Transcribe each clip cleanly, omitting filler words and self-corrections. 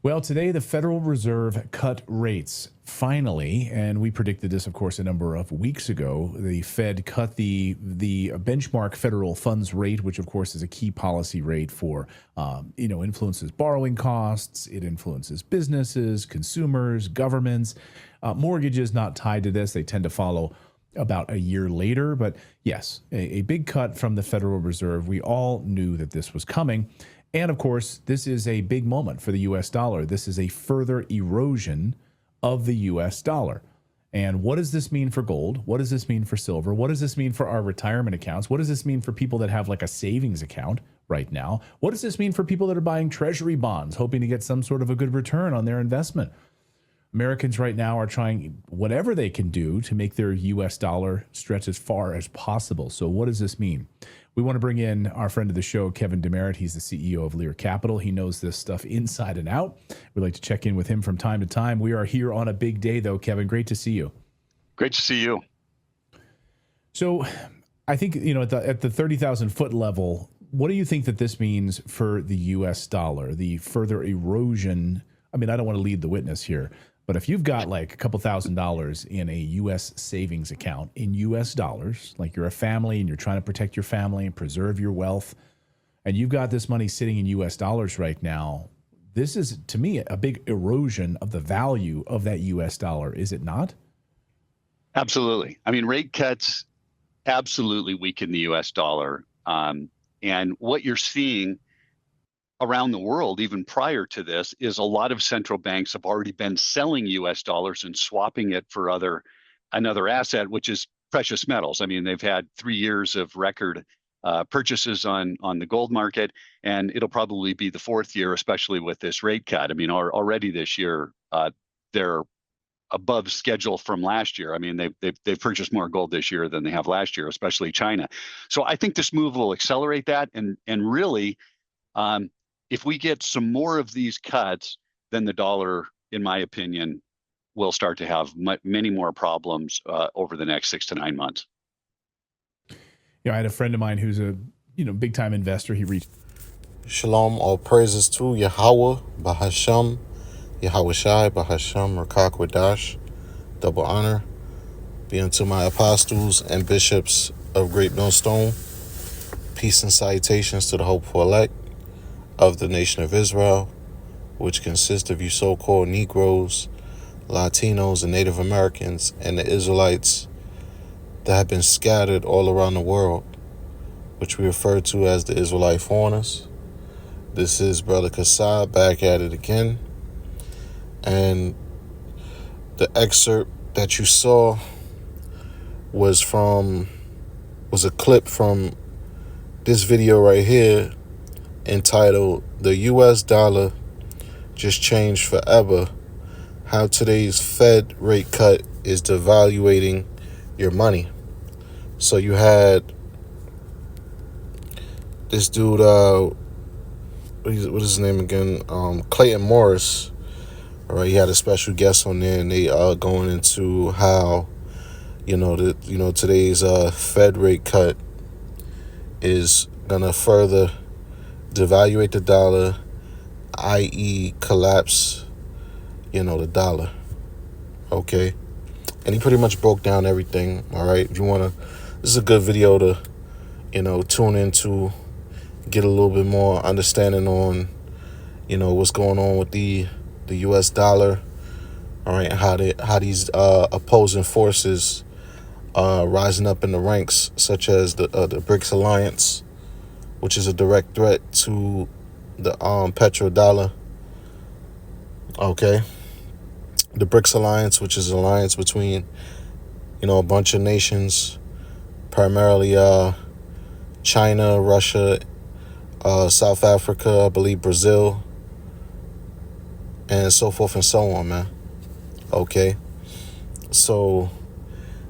Well, today the Federal Reserve cut rates finally, and we predicted this, of course, a number of weeks ago. The Fed cut the benchmark federal funds rate, which, of course, is a key policy rate for influences borrowing costs. It influences businesses, consumers, governments. Mortgages not tied to this; they tend to follow about a year later. But yes, a big cut from the Federal Reserve. We all knew that this was coming. And of course, this is a big moment for the US dollar. This is a further erosion of the US dollar. And what does this mean for gold? What does this mean for silver? What does this mean for our retirement accounts? What does this mean for people that have like a savings account right now? What does this mean for people that are buying treasury bonds, hoping to get some sort of a good return on their investment? Americans right now are trying whatever they can do to make their US dollar stretch as far as possible. So what does this mean? We want to bring in our friend of the show, Kevin Demerit. He's the CEO of Lear Capital. He knows this stuff inside and out. We'd like to check in with him from time to time. We are here on a big day, though, Kevin. Great to see you. Great to see you. So I think, at the 30,000 foot level, what do you think that this means for the U.S. dollar, the further erosion? I mean, I don't want to lead the witness here, but if you've got like a couple $1,000s in a U.S. savings account in U.S. dollars, like you're a family and you're trying to protect your family and preserve your wealth, and you've got this money sitting in U.S. dollars right now, this is, to me, a big erosion of the value of that U.S. dollar, is it not? Absolutely. I mean, rate cuts absolutely weaken the U.S. dollar. And what you're seeing around the world, even prior to this, is a lot of central banks have already been selling U.S. dollars and swapping it for another asset, which is precious metals. I mean, they've had 3 years of record purchases on the gold market, and it'll probably be the fourth year, especially with this rate cut. I mean, already this year, they're above schedule from last year. I mean, they've purchased more gold this year than they have last year, especially China. So I think this move will accelerate that, and really, if we get some more of these cuts, then the dollar, in my opinion, will start to have many more problems over the next 6 to 9 months. Yeah, I had a friend of mine who's a big time investor. He reached. Shalom, all praises to Yahweh, Bahasham, Yahweh Shai, Bahasham, Rakakwadash, double honor be unto my apostles and bishops of Great Millstone. Peace and salutations to the hopeful elect of the nation of Israel, which consists of you so-called Negroes, Latinos, and Native Americans, and the Israelites that have been scattered all around the world, which we refer to as the Israelite foreigners. This is Brother Kassab back at it again. And the excerpt that you saw was a clip from this video right here, entitled "The U.S. Dollar Just Changed Forever, How Today's Fed Rate Cut is Devaluating Your Money." So you had this dude, what is his name again? Clayton Morris. All right, he had a special guest on there, and they are going into how, today's Fed rate cut is gonna further devaluate the dollar, i.e. collapse, the dollar. Okay. And he pretty much broke down everything. All right. If you want to, this is a good video to, tune into, get a little bit more understanding on, what's going on with the U.S. dollar. All right. And how these opposing forces rising up in the ranks, such as the BRICS alliance, which is a direct threat to the petrodollar. Okay. The BRICS alliance, which is an alliance between, a bunch of nations, primarily China, Russia, South Africa, I believe Brazil, and so forth and so on, man. Okay. So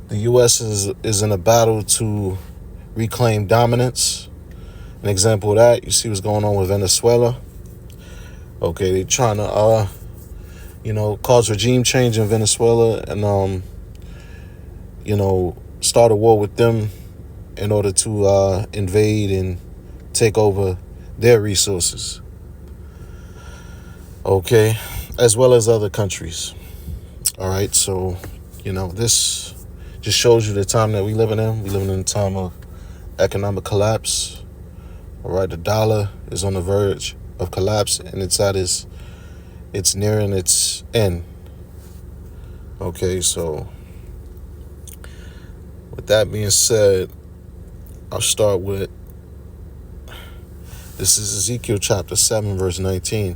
the U.S. is in a battle to reclaim dominance. An example of that, you see what's going on with Venezuela. Okay, they're trying to, cause regime change in Venezuela and, start a war with them in order to invade and take over their resources. Okay, as well as other countries. All right, so this just shows you the time that we living in. We living in a time of economic collapse. All right, the dollar is on the verge of collapse, and it's nearing its end. Okay, so with that being said, I'll start with this is Ezekiel chapter 7, verse 19.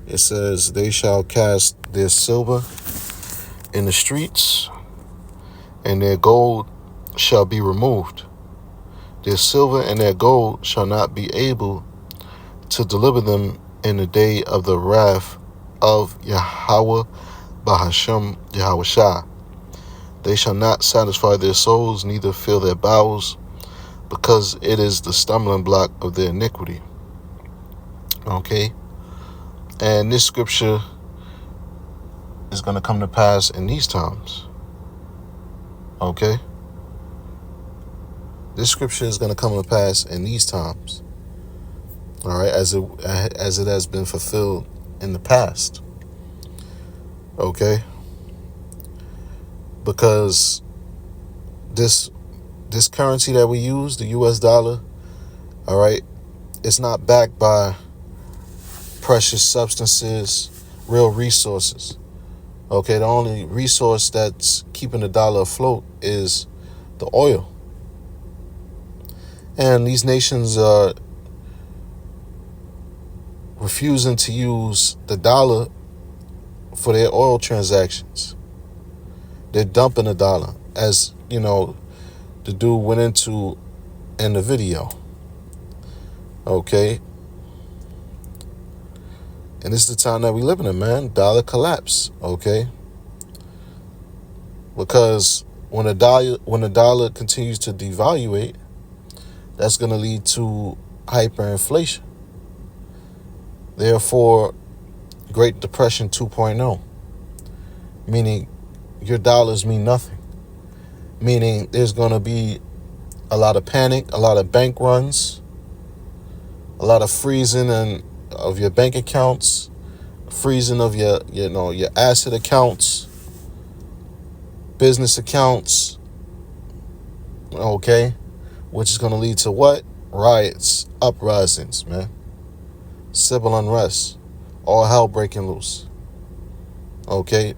It says, "They shall cast their silver in the streets, and their gold shall be removed. Their silver and their gold shall not be able to deliver them in the day of the wrath of Yahweh Bahashem Yahweh Shah. They shall not satisfy their souls, neither fill their bowels, because it is the stumbling block of their iniquity." Okay? And this scripture is going to come to pass in these times. Okay? This scripture is going to come to pass in these times. All right, as it has been fulfilled in the past. Okay? Because this currency that we use, the US dollar, all right, it's not backed by precious substances, real resources. Okay, the only resource that's keeping the dollar afloat is the oil. And these nations are refusing to use the dollar for their oil transactions. They're dumping the dollar, as the dude went into in the video. Okay? And this is the time that we living in, man. Dollar collapse, okay? Because when the dollar continues to devaluate, that's going to lead to hyperinflation. Therefore, Great Depression 2.0, meaning your dollars mean nothing. Meaning there's going to be a lot of panic, a lot of bank runs, a lot of freezing of your bank accounts, freezing of your asset accounts, business accounts, okay, which is going to lead to what? Riots, uprisings, man, civil unrest, all hell breaking loose, okay,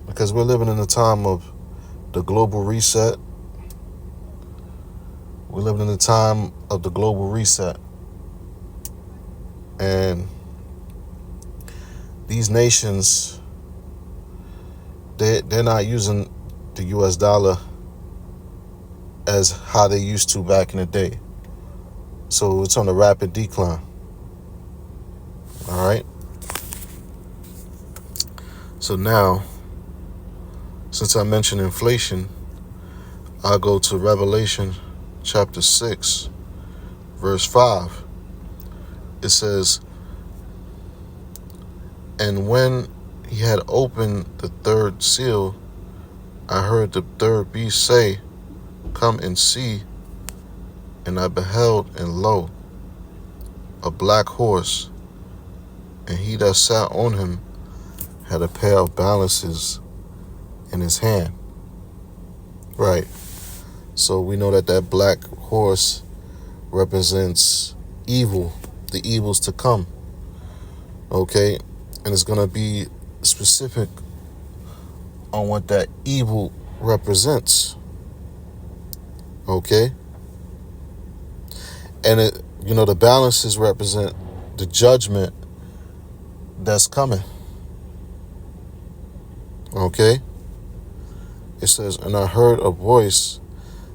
because we're living in a time of the global reset. We're living in a time of the global reset, and these nations, they're not using the US dollar as how they used to back in the day. So it's on a rapid decline. All right. So now, since I mentioned inflation, I'll go to Revelation chapter 6, verse 5. It says, "And when he had opened the third seal, I heard the third beast say, 'Come and see.' And I beheld, and lo, a black horse, and he that sat on him had a pair of balances in his hand." Right. So we know that black horse represents evil, the evils to come. Okay? And it's going to be specific on what that evil represents. Okay? And the balances represent the judgment that's coming. Okay? It says, "And I heard a voice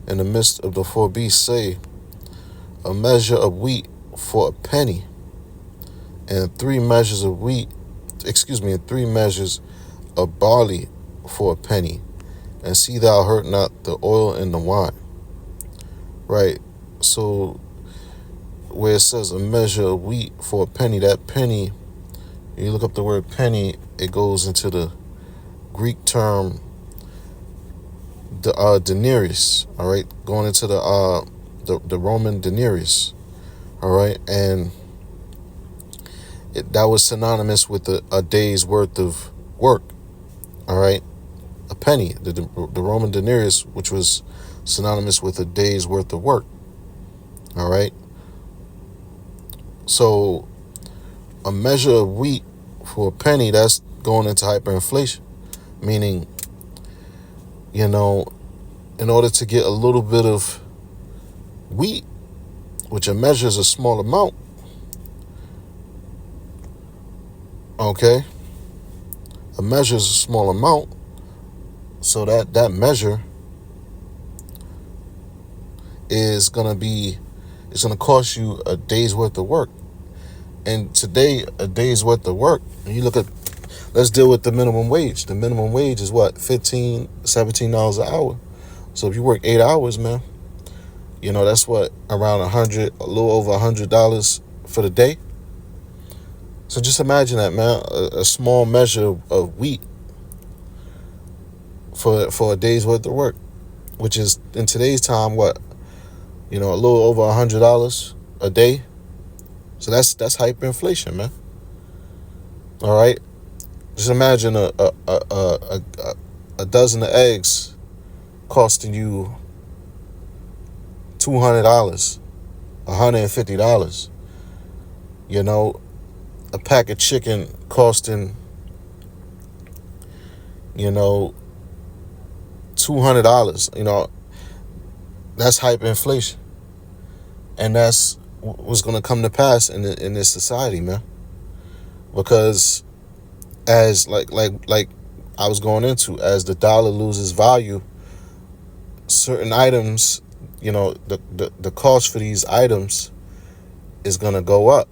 in the midst of the four beasts say, a measure of wheat for a penny, and 3 measures of and 3 measures of barley for a penny, and see thou hurt not the oil and the wine." Right? So where it says a measure of wheat for a penny, that penny, you look up the word penny, it goes into the Greek term denarius, all right, going into the Roman denarius, all right, and that was synonymous with a day's worth of work. All right, a penny, the Roman denarius, which was synonymous with a day's worth of work. All right, so a measure of wheat for a penny, that's going into hyperinflation, meaning, you know, in order to get a little bit of wheat, which a measure is a small amount, okay, a measure is a small amount, so that measure is gonna be, it's gonna cost you a day's worth of work. And today, a day's worth of work, and you look at, let's deal with the minimum wage. The minimum wage is what, $15, $17 an hour. So if you work 8 hours, man, you know, that's what, around a little over $100 for the day. So just imagine that, man, a small measure of wheat for a day's worth of work, which is in today's time, what, you know, a little over $100 a day. So that's hyperinflation, man. All right, just imagine a dozen of eggs costing you $200, $150. You know, a pack of chicken costing, you know, $200. You know, that's hyperinflation, and that's what's going to come to pass in this society, man. Because as like I was going into, as the dollar loses value, certain items, you know, the cost for these items is going to go up.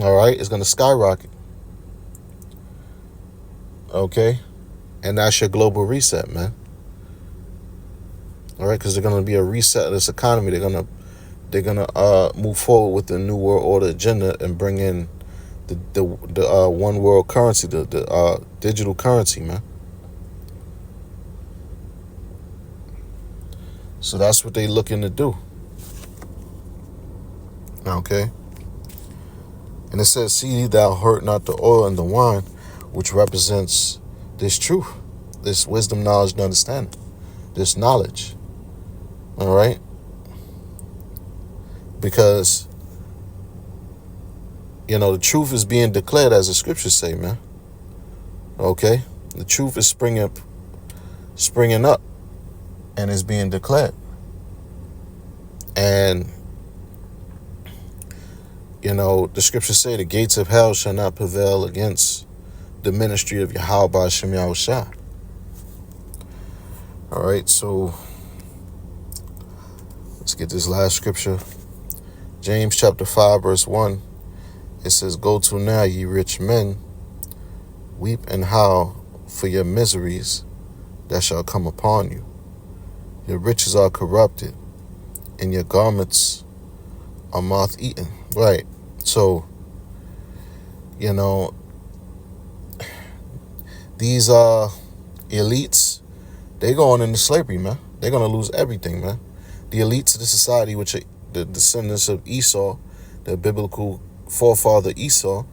All right, it's going to skyrocket. Okay, and that's your global reset, man. All right, because they're going to be a reset of this economy. They're gonna move forward with the New World Order agenda and bring in the one world currency, the digital currency, man. So that's what they looking to do. Okay. And it says, "See thou hurt not the oil and the wine," which represents this truth, this wisdom, knowledge, and understanding, this knowledge. All right. Because, you know, the truth is being declared, as the scriptures say, man. Okay? The truth is springing up and is being declared. And, you know, the scriptures say the gates of hell shall not prevail against the ministry of Yahweh B'Shem Yahushua. All right, so let's get this last scripture. James chapter 5, verse 1, it says, "Go to now, ye rich men, weep and howl for your miseries that shall come upon you. Your riches are corrupted, and your garments are moth-eaten." Right. So, you know, these elites, they going into slavery, man. They're going to lose everything, man. The elites of the society, which are the descendants of Esau, the biblical forefather Esau,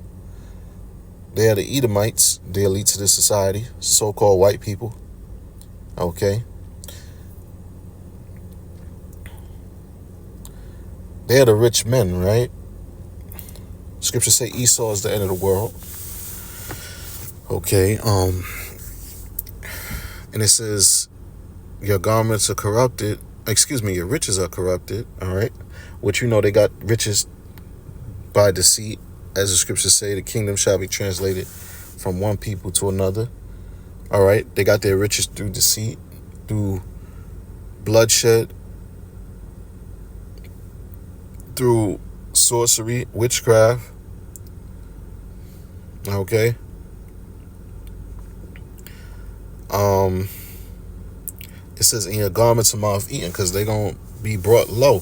they are the Edomites, the elites of the society, so-called white people. Okay. They are the rich men, right? Scriptures say Esau is the end of the world. Okay. And it says, your garments are corrupted. Your riches are corrupted. All right. Which, you know, they got riches by deceit. As the scriptures say, the kingdom shall be translated from one people to another. All right. They got their riches through deceit, through bloodshed, through sorcery, witchcraft. Okay. It says, in your garments are moth-eaten, because they're going to be brought low.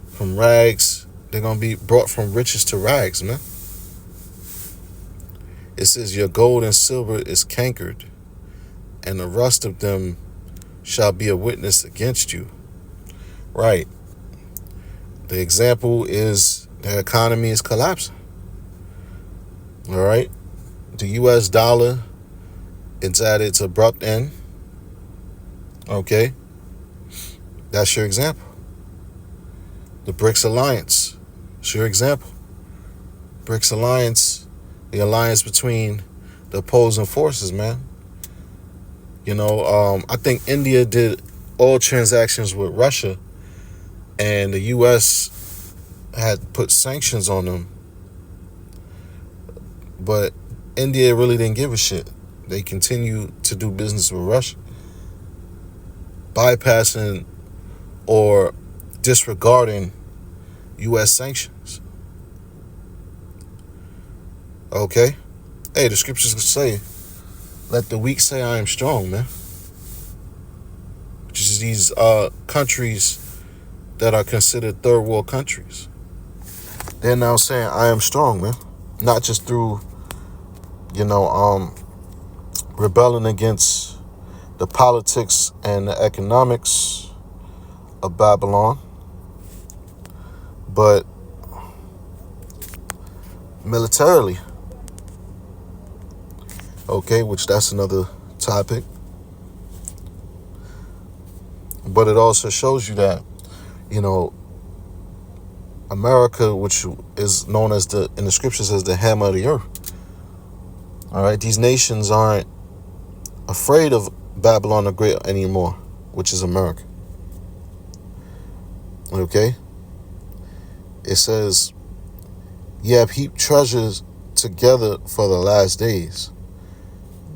From rags, they're going to be brought from riches to rags, man. It says, your gold and silver is cankered, and the rust of them shall be a witness against you. Right. The example is the economy is collapsing. All right. The US dollar, it's at its abrupt end. Okay. That's your example. The BRICS Alliance, it's your example. BRICS Alliance, the alliance between the opposing forces, man. I think India did all transactions with Russia, and the U.S. had put sanctions on them. But India really didn't give a shit. They continue to do business with Russia, bypassing or disregarding U.S. sanctions. Okay? Hey, the scriptures say, let the weak say I am strong, man. Which is these countries that are considered third world countries. They're now saying I am strong, man. Not just through, rebelling against the politics and the economics of Babylon, but militarily. Okay, which that's another topic. But it also shows you that, America, which is known as in the scriptures as the hammer of the earth. All right, these nations aren't afraid of Babylon the Great anymore, which is America. Okay? It says, you have heaped treasures together for the last days.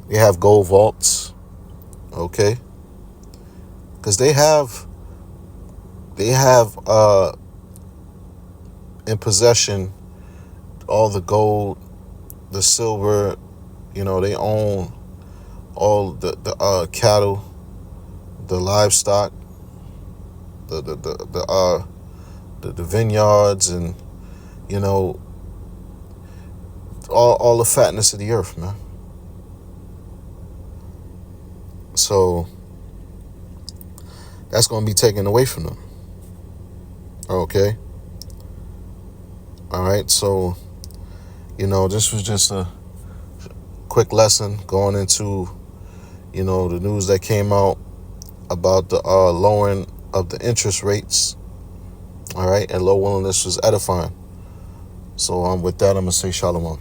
They have gold vaults, okay? Because they have in possession all the gold, the silver, they own all the cattle, the livestock, the vineyards, and all the fatness of the earth, man. So that's going to be taken away from them. Okay. All right. So, this was just a quick lesson going into, the news that came out about the lowering of the interest rates. All right. And low willingness was edifying. So with that, I'm going to say shalom.